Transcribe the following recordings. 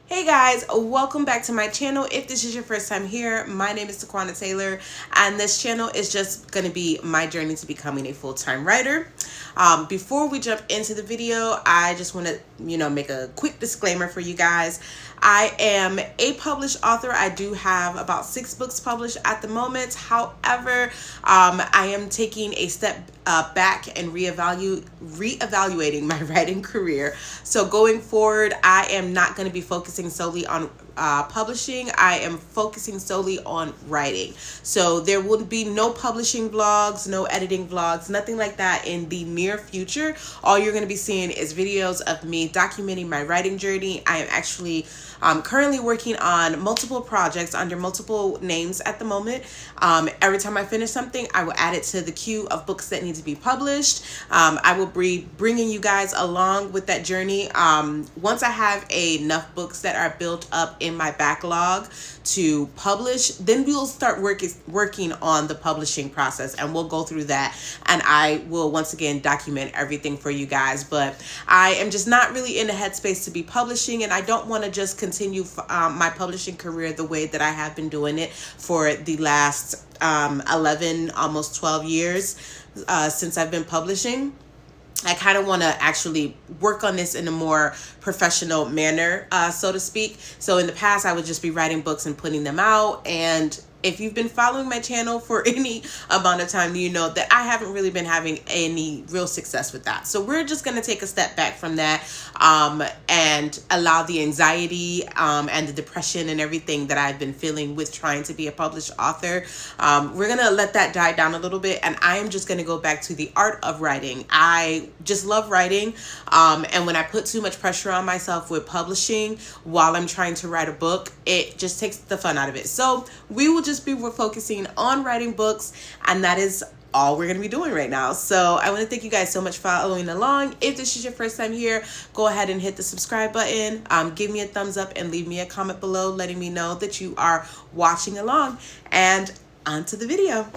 Hey guys, welcome back to my channel. If this is your first time here, my name is Taquana Taylor, and this channel is just going to be my journey to becoming a full-time writer. Before we jump into the video, I just want to, make a quick disclaimer for you guys. I am a published author. I do have about 6 books published at the moment. However, I am taking a step back and reevaluating my writing career. So going forward, I am not going to be focusing solely on publishing. I am focusing solely on writing. So there will be no publishing vlogs, no editing vlogs, nothing like that in the near future. All you're going to be seeing is videos of me documenting my writing journey. I am actually currently working on multiple projects under multiple names at the moment. Every time I finish something, I will add it to the queue of books that need to be published. I will be bringing you guys along with that journey. Once I have enough books that are built up in my backlog to publish, then we'll start working on the publishing process, and we'll go through that, and I will once again document everything for you guys. But I am just not really in the headspace to be publishing, and I don't want to just continue my publishing career the way that I have been doing it for the last 11, almost 12 years since I've been publishing. I kind of want to actually work on this in a more professional manner, so to speak. So in the past, I would just be writing books and putting them out. And if you've been following my channel for any amount of time, you know that I haven't really been having any real success with that. So we're just going to take a step back from that and allow the anxiety and the depression and everything that I've been feeling with trying to be a published author. We're going to let that die down a little bit, and I am just going to go back to the art of writing. I just love writing, and when I put too much pressure on myself with publishing while I'm trying to write a book, it just takes the fun out of it. So we will just be focusing on writing books, and that is all we're going to be doing right now. So I want to thank you guys so much for following along. If this is your first time here, go ahead and hit the subscribe button. Give me a thumbs up and leave me a comment below letting me know that you are watching along. And on to the video.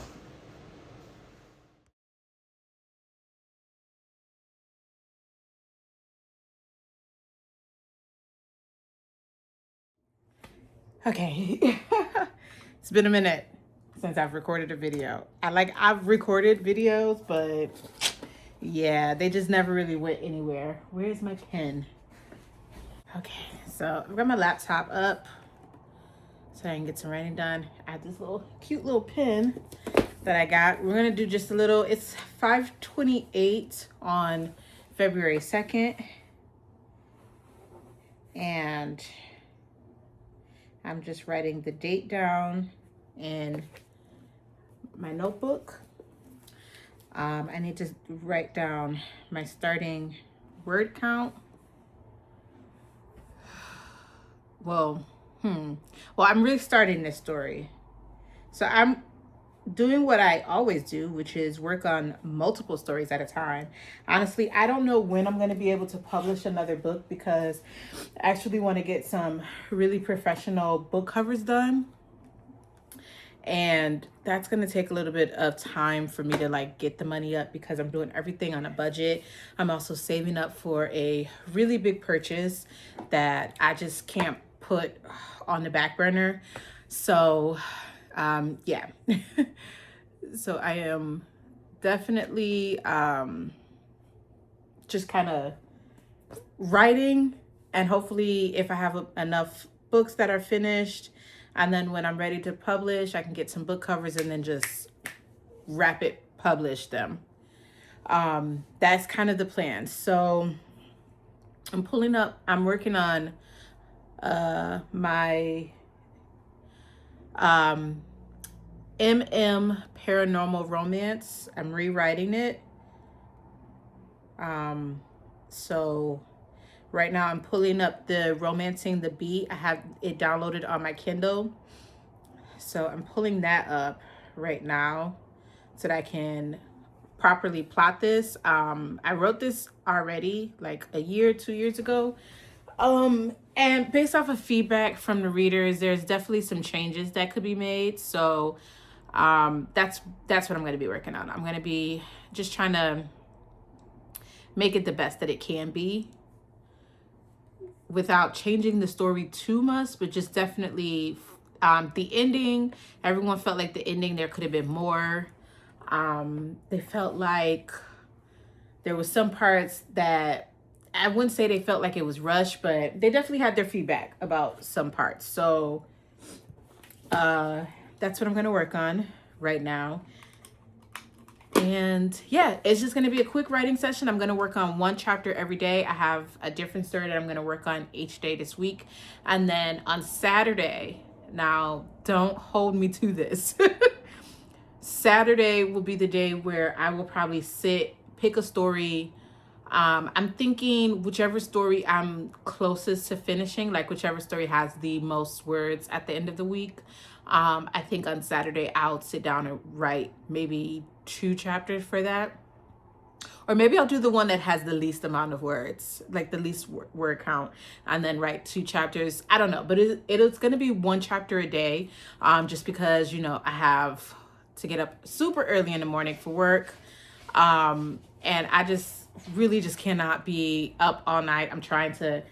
Okay. It's been a minute since I've recorded a video. I've recorded videos, but yeah, they just never really went anywhere. Where's my pen? Okay, so I've got my laptop up so I can get some writing done. I have this little cute little pen that I got. We're gonna do just a little, it's 5:28 on February 2nd. And I'm just writing the date down in my notebook. I need to write down my starting word count. Well, I'm restarting this story. So I'm doing what I always do, which is work on multiple stories at a time. Honestly, I don't know when I'm going to be able to publish another book because I actually want to get some really professional book covers done. And that's going to take a little bit of time for me to get the money up because I'm doing everything on a budget. I'm also saving up for a really big purchase that I just can't put on the back burner. So, yeah. So I am definitely just kind of writing, and hopefully if I have enough books that are finished, and then when I'm ready to publish, I can get some book covers and then just rapid publish them. That's kind of the plan. So I'm working on my MM Paranormal Romance. I'm rewriting it. So right now I'm pulling up the Romancing the Beat. I have it downloaded on my Kindle. So I'm pulling that up right now so that I can properly plot this. I wrote this already like a year, 2 years ago. And based off of feedback from the readers, there's definitely some changes that could be made. So that's what I'm going to be working on. I'm going to be just trying to make it the best that it can be. without changing the story too much, but just definitely the ending. Everyone felt like the ending, there could have been more. They felt like there was some parts that I wouldn't say they felt like it was rushed, but they definitely had their feedback about some parts. So that's what I'm going to work on right now. And yeah, it's just going to be a quick writing session. I'm going to work on one chapter every day. I have a different story that I'm going to work on each day this week. And then on Saturday, now don't hold me to this. Saturday will be the day where I will probably pick a story. I'm thinking whichever story I'm closest to finishing, like whichever story has the most words at the end of the week. I think on Saturday I'll sit down and write maybe 2 chapters for that. Or maybe I'll do the one that has the least amount of words, like the least word count, and then write 2 chapters. I don't know, but it's going to be 1 chapter a day, just because, I have to get up super early in the morning for work. And I really cannot be up all night. I'm trying to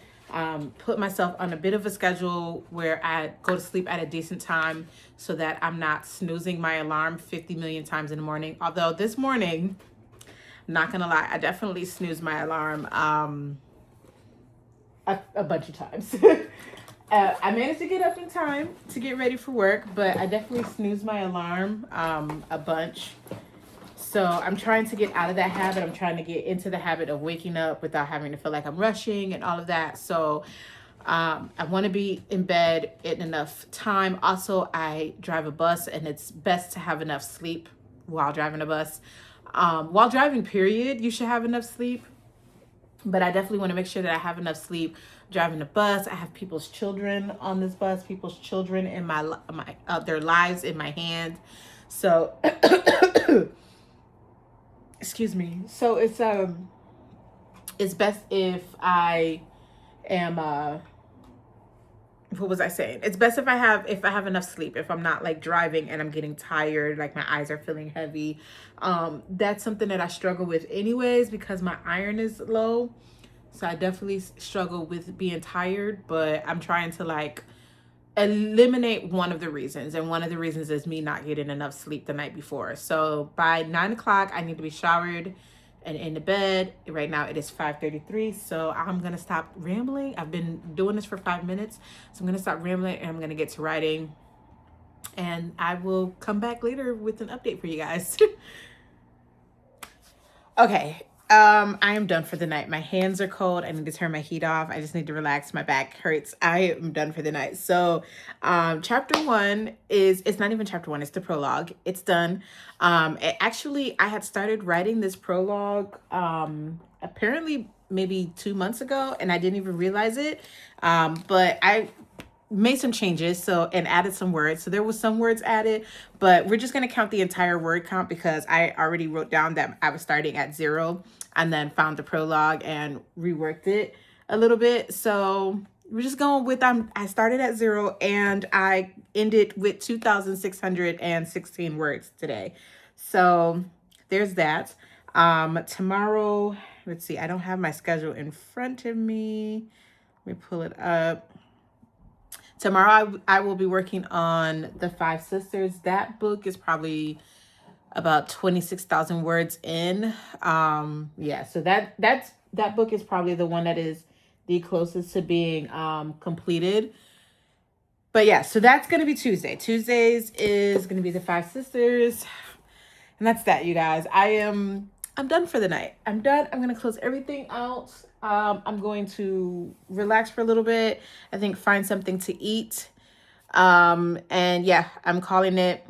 put myself on a bit of a schedule where I go to sleep at a decent time so that I'm not snoozing my alarm 50 million times in the morning. Although this morning, I'm not gonna lie, I definitely snoozed my alarm a bunch of times. I managed to get up in time to get ready for work, but I definitely snoozed my alarm a bunch. So I'm trying to get out of that habit. I'm trying to get into the habit of waking up without having to feel like I'm rushing and all of that. So I want to be in bed in enough time. Also, I drive a bus, and it's best to have enough sleep while driving a bus. While driving, period, you should have enough sleep. But I definitely want to make sure that I have enough sleep driving the bus. I have people's children on this bus, people's children in their lives in my hand. So excuse me. So it's best if I am what was I saying? It's best if I have enough sleep, if I'm not like driving and I'm getting tired, like my eyes are feeling heavy. That's something that I struggle with anyways because my iron is low. So I definitely struggle with being tired, but I'm trying to like eliminate one of the reasons. And one of the reasons is me not getting enough sleep the night before. So by 9 o'clock, I need to be showered and in the bed. Right now it is 5:33. So I'm going to stop rambling. I've been doing this for 5 minutes. So I'm going to stop rambling and I'm going to get to writing. And I will come back later with an update for you guys. Okay. I am done for the night. My hands are cold. I need to turn my heat off. I just need to relax. My back hurts. I am done for the night. So, chapter 1 it's not even chapter 1. It's the prologue. It's done. Actually, I had started writing this prologue, apparently maybe 2 months ago, and I didn't even realize it. But I made some changes and added some words. So there was some words added, but we're just going to count the entire word count because I already wrote down that I was starting at 0 and then found the prologue and reworked it a little bit. So we're just going with, I started at 0 and I ended with 2,616 words today. So there's that. Tomorrow, let's see, I don't have my schedule in front of me. Let me pull it up. Tomorrow I will be working on The Five Sisters. That book is probably about 26,000 words in. Yeah, so that book is probably the one that is the closest to being completed. But yeah, so that's going to be Tuesday. Tuesdays is going to be The Five Sisters. And that's that, you guys. I'm done for the night. I'm done. I'm going to close everything out. I'm going to relax for a little bit. I think find something to eat. And yeah, I'm calling it.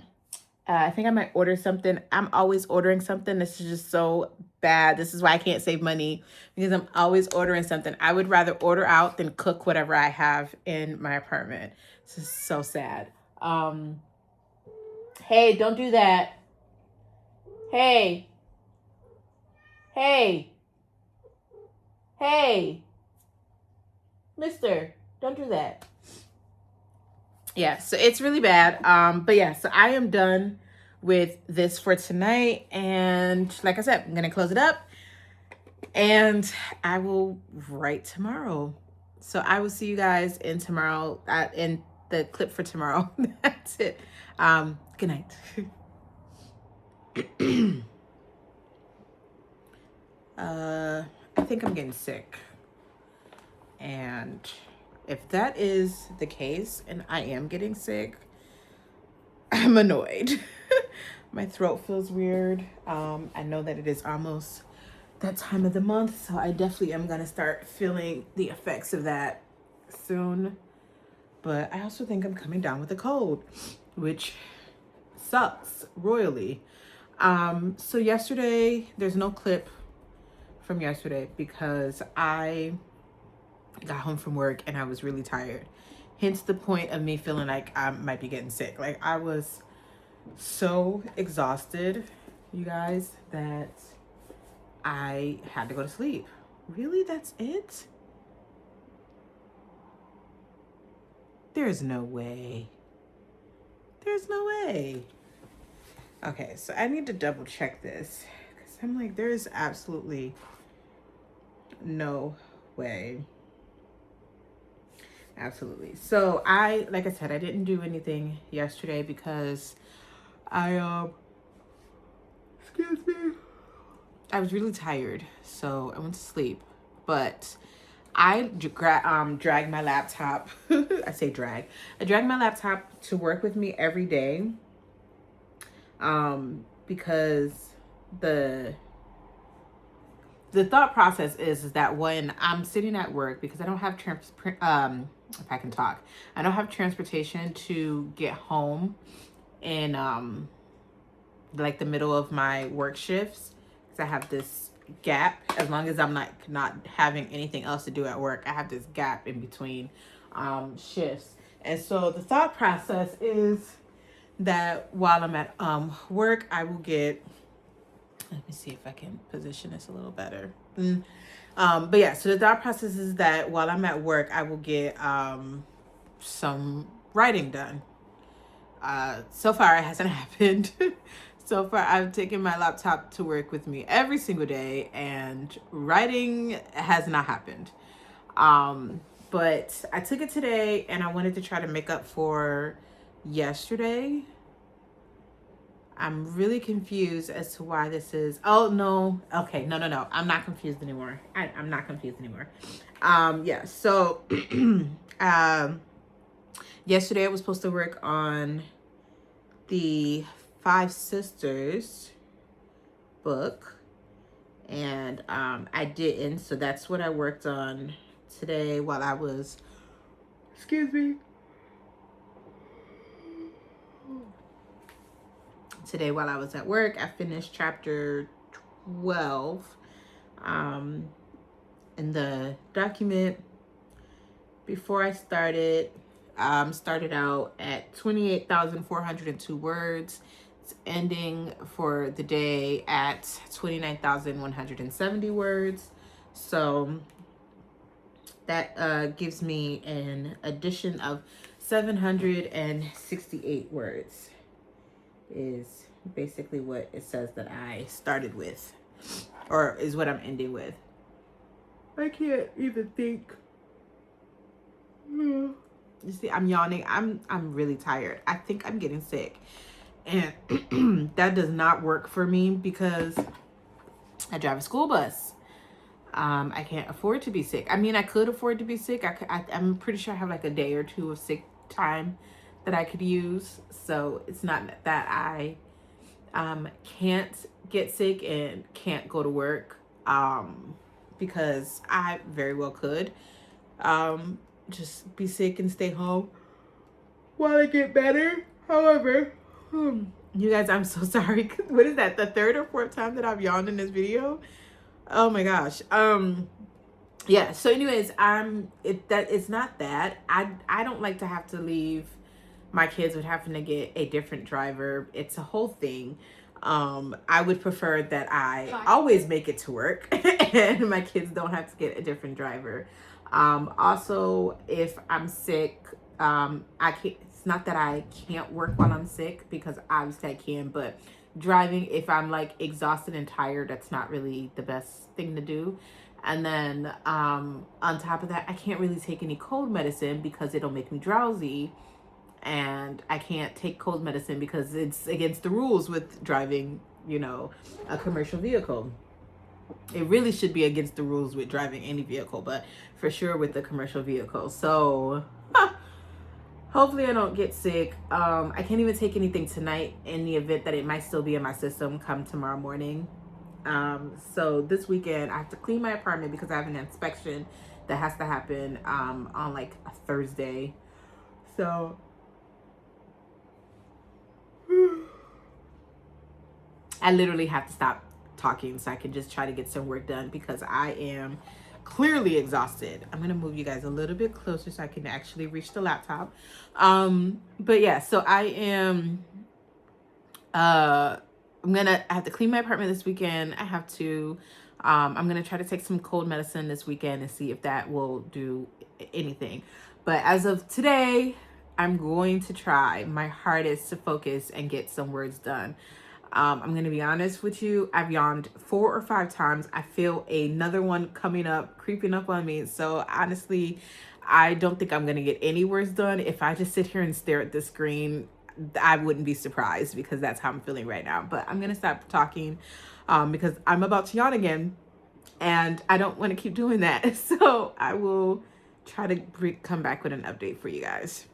I think I might order something. I'm always ordering something. This is just so bad. This is why I can't save money because I'm always ordering something. I would rather order out than cook whatever I have in my apartment. This is so sad. Hey, don't do that. Hey. Mister, don't do that. Yeah, so it's really bad. But yeah, so I am done with this for tonight. And like I said, I'm going to close it up and I will write tomorrow. So I will see you guys in tomorrow, in the clip for tomorrow. That's it. Good night. I think I'm getting sick. And if that is the case and I am getting sick, I'm annoyed. My throat feels weird. I know that it is almost that time of the month, so I definitely am gonna start feeling the effects of that soon. But I also think I'm coming down with a cold, which sucks royally. So yesterday, there's no clip from yesterday because I got home from work and I was really tired. Hence the point of me feeling like I might be getting sick. Like, I was so exhausted, you guys, that I had to go to sleep. Really? That's it? There's no way. There's no way. Okay, so I need to double check this because I'm like, there's absolutely no way. Absolutely. So like I said, I didn't do anything yesterday because excuse me, I was really tired, so I went to sleep. But I dragged my laptop. I say drag. I dragged my laptop to work with me every day. Because the thought process is that when I'm sitting at work, because I don't have if I can talk, I don't have transportation to get home in like the middle of my work shifts, because I have this gap. As long as I'm not having anything else to do at work, I have this gap in between shifts. And so the thought process is that while I'm at work, I will get, let me see if I can position this a little better. But yeah, so the thought process is that while I'm at work, I will get some writing done. So far, it hasn't happened. So far, I've taken my laptop to work with me every single day, and writing has not happened. But I took it today, and I wanted to try to make up for yesterday. I'm really confused as to why this is. Oh, no. Okay, no. I'm not confused anymore. I'm not confused anymore. Yeah, so yesterday I was supposed to work on the Five Sisters book, and I didn't. So that's what I worked on today while I was, excuse me. Today while I was at work, I finished chapter 12 in the document. Before I started out at 28,402 words. It's ending for the day at 29,170 words. So that gives me an addition of 768 words. Is basically what it says that I started with, or is what I'm ending with. I can't even think. You see, I'm yawning. I'm really tired. I think I'm getting sick, and that does not work for me because I drive a school bus. I can't afford to be sick. I mean, I could afford to be sick. I'm pretty sure I have like a day or two of sick time that I could use. So it's not that I can't get sick and can't go to work, because I very well could just be sick and stay home while I get better. However, you guys, I'm so sorry. What is that? The third or fourth time that I've yawned in this video? Oh my gosh. Yeah. So anyways, it's not that I don't like to have to leave my kids with having to get a different driver. It's a whole thing. I would prefer that I always make it to work and my kids don't have to get a different driver. Also, if I'm sick, I can't, it's not that I can't work while I'm sick, because obviously I can, but driving, if I'm like exhausted and tired, that's not really the best thing to do. And then on top of that, I can't really take any cold medicine because it'll make me drowsy. And I can't take cold medicine because it's against the rules with driving, a commercial vehicle. It really should be against the rules with driving any vehicle, but for sure with the commercial vehicle. So hopefully I don't get sick. I can't even take anything tonight in the event that it might still be in my system come tomorrow morning. So this weekend I have to clean my apartment because I have an inspection that has to happen on like a Thursday. So I literally have to stop talking so I can just try to get some work done because I am clearly exhausted. I'm gonna move you guys a little bit closer so I can actually reach the laptop. But yeah, so I am I have to clean my apartment this weekend. I have to I'm gonna try to take some cold medicine this weekend and see if that will do anything. But as of today, I'm going to try my hardest to focus and get some words done. I'm going to be honest with you. I've yawned 4 or 5 times. I feel another one coming up, creeping up on me. So honestly, I don't think I'm going to get any words done. If I just sit here and stare at the screen, I wouldn't be surprised because that's how I'm feeling right now. But I'm going to stop talking because I'm about to yawn again and I don't want to keep doing that. So I will try to come back with an update for you guys.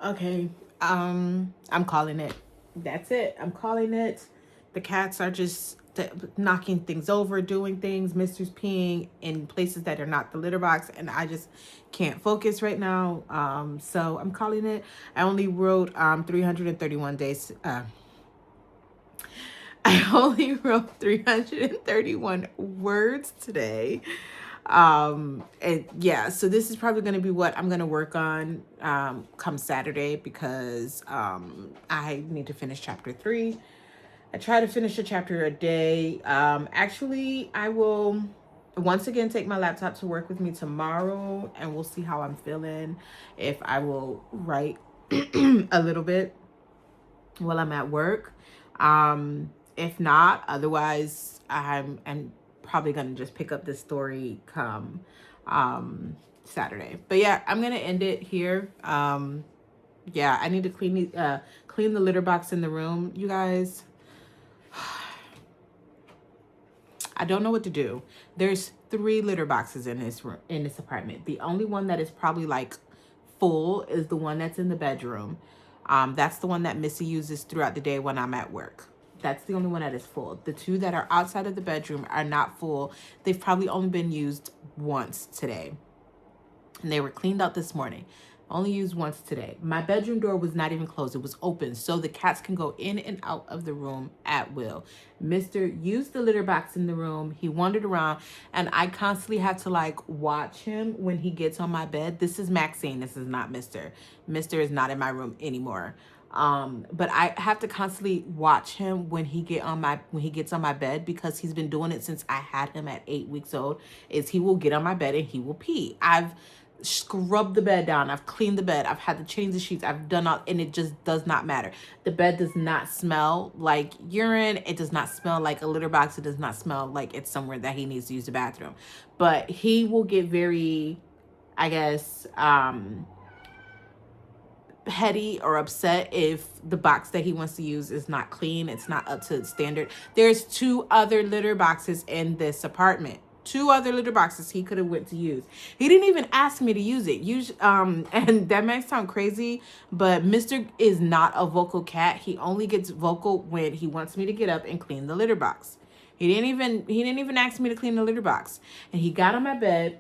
Okay, I'm calling it. That's it. I'm calling it. The cats are just knocking things over, doing things. Mister's peeing in places that are not the litter box, and I just can't focus right now. So I'm calling it. I only wrote 331 days. I only wrote 331 words today. And yeah, so this is probably going to be what I'm going to work on come Saturday because I need to finish chapter 3. I try to finish a chapter a day. Actually, I will once again take my laptop to work with me tomorrow and we'll see how I'm feeling. If I will write a little bit while I'm at work. If not, otherwise I'm probably gonna just pick up this story come Saturday. But yeah, I'm gonna end it here. Yeah, I need to clean the litter box in the room, you guys. I don't know what to do. There's 3 litter boxes in this room, in this apartment. The only one that is probably like full is the one that's in the bedroom. That's the one that Missy uses throughout the day when I'm at work. That's the only one that is full. The 2 that are outside of the bedroom are not full. They've probably only been used once today. And they were cleaned out this morning. Only used once today. My bedroom door was not even closed. It was open. So the cats can go in and out of the room at will. Mister used the litter box in the room. He wandered around. And I constantly have to like watch him when he gets on my bed. This is Maxine. This is not Mister. Mister is not in my room anymore. But I have to constantly watch him when he gets on my bed because he's been doing it since I had him at 8 weeks old. Is he will get on my bed and he will pee. I've scrubbed the bed down. I've cleaned the bed. I've had to change the sheets. I've done all, and it just does not matter. The bed does not smell like urine. It does not smell like a litter box. It does not smell like it's somewhere that he needs to use the bathroom. But he will get very, I guess, petty or upset if the box that he wants to use is not clean. It's not up to standard. There's 2 other litter boxes in this apartment. 2 other litter boxes he could have went to use. He didn't even ask me to use it. And that might sound crazy, but Mister is not a vocal cat. He only gets vocal when he wants me to get up and clean the litter box. He didn't even ask me to clean the litter box. And he got on my bed.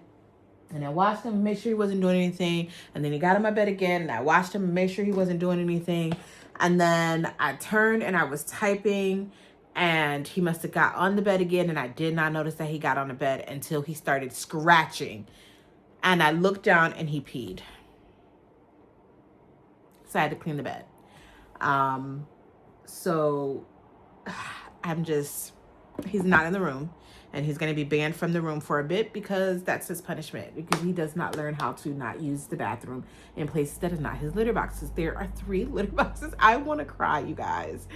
And I watched him and made sure he wasn't doing anything. And then he got on my bed again. And I watched him and made sure he wasn't doing anything. And then I turned and I was typing. And he must have got on the bed again. And I did not notice that he got on the bed until he started scratching. And I looked down and he peed. So I had to clean the bed. So he's not in the room. And he's going to be banned from the room for a bit because that's his punishment. Because he does not learn how to not use the bathroom in places that are not his litter boxes. There are 3 litter boxes. I want to cry, you guys.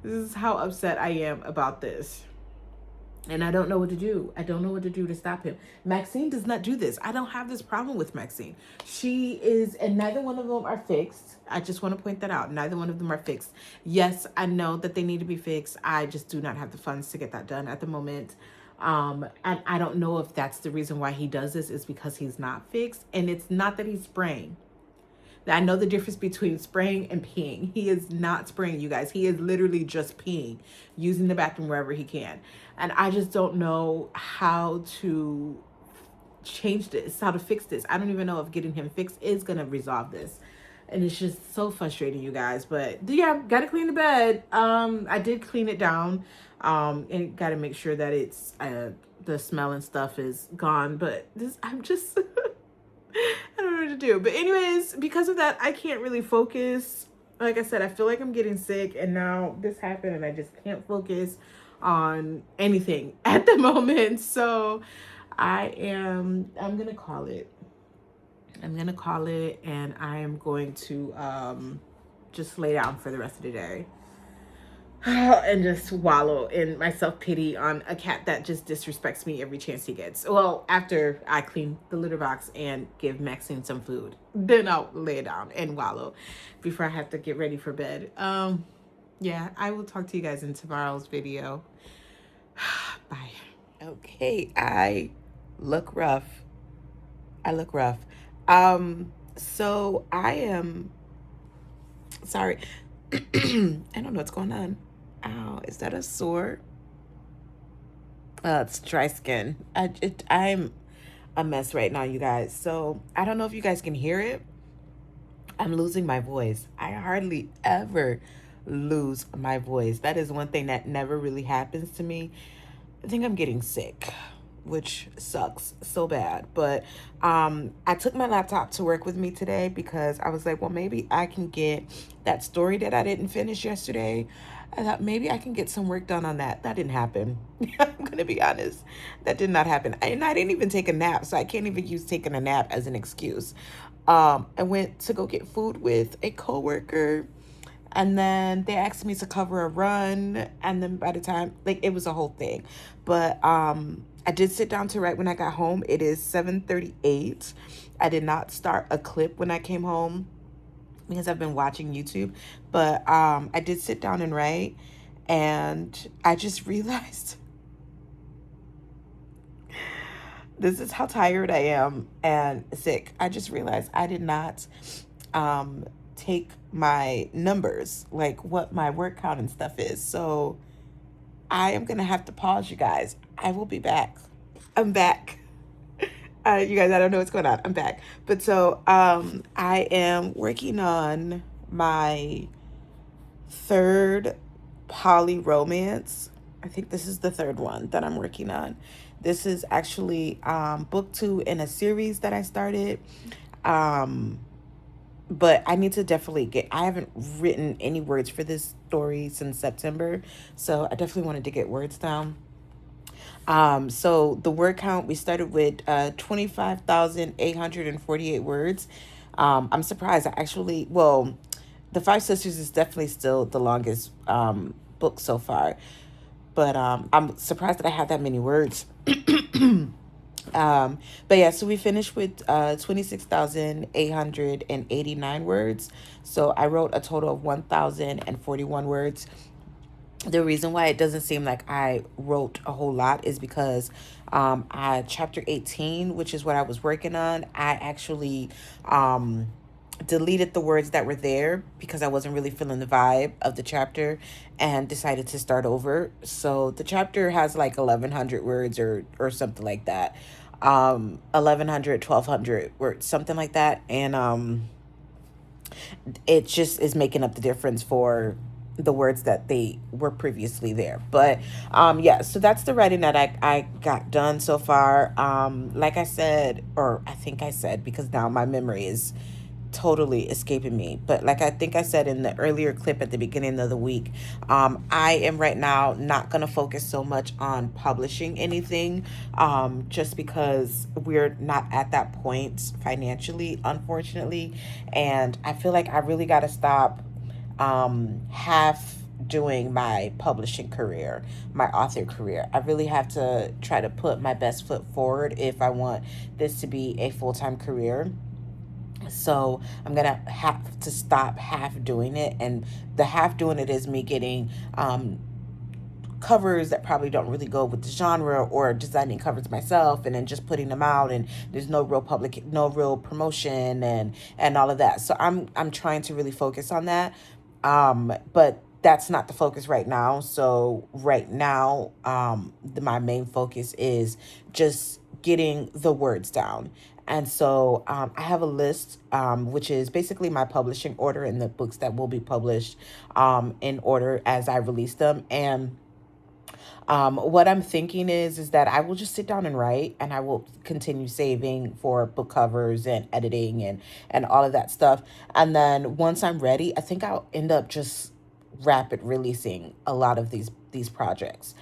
This is how upset I am about this. And I don't know what to do. I don't know what to do to stop him. Maxine does not do this. I don't have this problem with Maxine. She is, and neither one of them are fixed. I just want to point that out. Neither one of them are fixed. Yes, I know that they need to be fixed. I just do not have the funds to get that done at the moment. And I don't know if that's the reason why he does this, is because he's not fixed. And it's not that he's spraying. I know the difference between spraying and peeing. He is not spraying, you guys. He is literally just peeing, using the bathroom wherever he can. And I just don't know how to change this, how to fix this. I don't even know if getting him fixed is going to resolve this. And it's just so frustrating, you guys. But yeah, got to clean the bed. I did clean it down. And got to make sure that it's, the smell and stuff is gone. But this, I'm just... I don't know what to do. But anyways, because of that, I can't really focus. Like I said, I feel like I'm getting sick, and now this happened and I just can't focus on anything at the moment. So I'm going to call it. I'm going to call it, and I am going to just lay down for the rest of the day. And just wallow in my self-pity on a cat that just disrespects me every chance he gets. Well, after I clean the litter box and give Maxine some food, then I'll lay down and wallow before I have to get ready for bed. Yeah, I will talk to you guys in tomorrow's video. Bye. Okay, I look rough. So I am sorry. I don't know what's going on. Ow, is that a sore? It's dry skin. I'm a mess right now, you guys. So I don't know if you guys can hear it. I'm losing my voice. I hardly ever lose my voice. That is one thing that never really happens to me. I think I'm getting sick, which sucks so bad. But I took my laptop to work with me today because I was like, well, maybe I can get that story that I didn't finish yesterday. I thought maybe I can get some work done on that. That didn't happen. I'm going to be honest. That did not happen. And I didn't even take a nap, so I can't even use taking a nap as an excuse. I went to go get food with a coworker, and then they asked me to cover a run, and then by the time, like, it was a whole thing. But I did sit down to write when I got home. It is 7:38. I did not start a clip when I came home because I've been watching YouTube, but I did sit down and write, and I just realized this is how tired I am and sick. I just realized I did not take my numbers, like what my word count and stuff is. So I am gonna have to pause, you guys. I will be back. I'm back. You guys, I don't know what's going on. I'm back. But so I am working on my third poly romance. I think this is the third one that I'm working on. This is actually book 2 in a series that I started. But I need to definitely I haven't written any words for this story since September. So I definitely wanted to get words down. So the word count, we started with 25,848 words. I'm surprised. The Five Sisters is definitely still the longest book so far. But I'm surprised that I have that many words. But yeah, so we finished with 26,889 words. So I wrote a total of 1,041 words. The reason why it doesn't seem like I wrote a whole lot is because chapter 18, which is what I was working on, I actually deleted the words that were there because I wasn't really feeling the vibe of the chapter and decided to start over. So the chapter has like 1,100 words or something like that. 1,100, 1,200 words, something like that. And it just is making up the difference for the words that they were previously there. But yeah, so that's the writing that I got done so far. Like I said, or I think I said, because now my memory is totally escaping me, but like I think I said in the earlier clip at the beginning of the week, I am right now not going to focus so much on publishing anything, just because we're not at that point financially, unfortunately. And I feel like I really got to stop half doing my publishing career, my author career. I really have to try to put my best foot forward if I want this to be a full-time career. So I'm gonna have to stop half doing it, and the half doing it is me getting covers that probably don't really go with the genre, or designing covers myself and then just putting them out, and there's no real promotion and all of that. So I'm trying to really focus on that. But that's not the focus right now. So right now, my main focus is just getting the words down. And so I have a list, which is basically my publishing order and the books that will be published in order as I release them. And what I'm thinking is that I will just sit down and write, and I will continue saving for book covers and editing and all of that stuff. And then once I'm ready, I think I'll end up just rapid releasing a lot of these projects.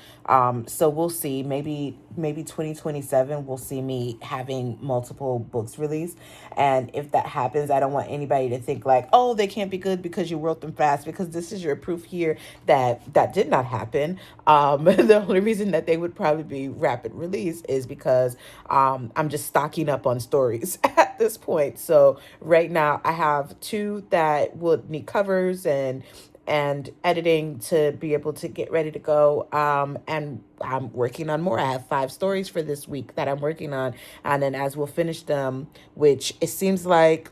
So we'll see. Maybe 2027 we'll see me having multiple books released. And if that happens, I don't want anybody to think like, oh, they can't be good because you wrote them fast, because this is your proof here that that did not happen. The only reason that they would probably be rapid release is because I'm just stocking up on stories at this point. So right now I have two that would need covers and editing to be able to get ready to go. And I'm working on more. I have 5 stories for this week that I'm working on. And then as we'll finish them, which it seems like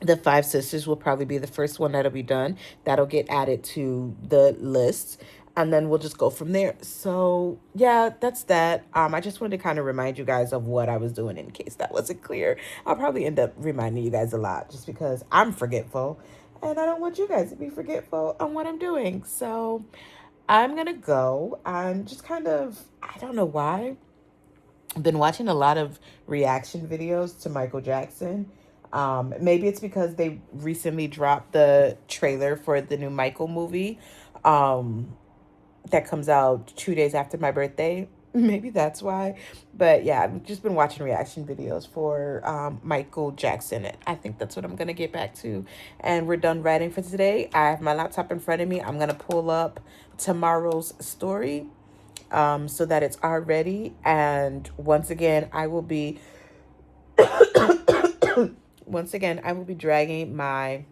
the Five Sisters will probably be the first one that'll be done. That'll get added to the list. And then we'll just go from there. So yeah, that's that. I just wanted to kind of remind you guys of what I was doing in case that wasn't clear. I'll probably end up reminding you guys a lot just because I'm forgetful. And I don't want you guys to be forgetful on what I'm doing. So I'm going to go. I'm just kind of, I don't know why. I've been watching a lot of reaction videos to Michael Jackson. Maybe it's because they recently dropped the trailer for the new Michael movie that comes out 2 days after my birthday. Maybe that's why. But yeah, I've just been watching reaction videos for Michael Jackson. I think that's what I'm going to get back to. And we're done writing for today. I have my laptop in front of me. I'm going to pull up tomorrow's story so that it's already. And once again, I will be dragging my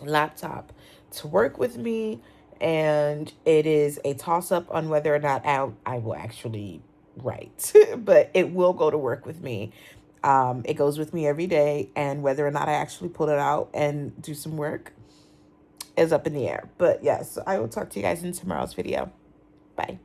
laptop to work with me, and it is a toss up on whether or not I will actually write, but it will go to work with me. It goes with me every day, and whether or not I actually pull it out and do some work is up in the air. But yes, I will talk to you guys in tomorrow's video. Bye.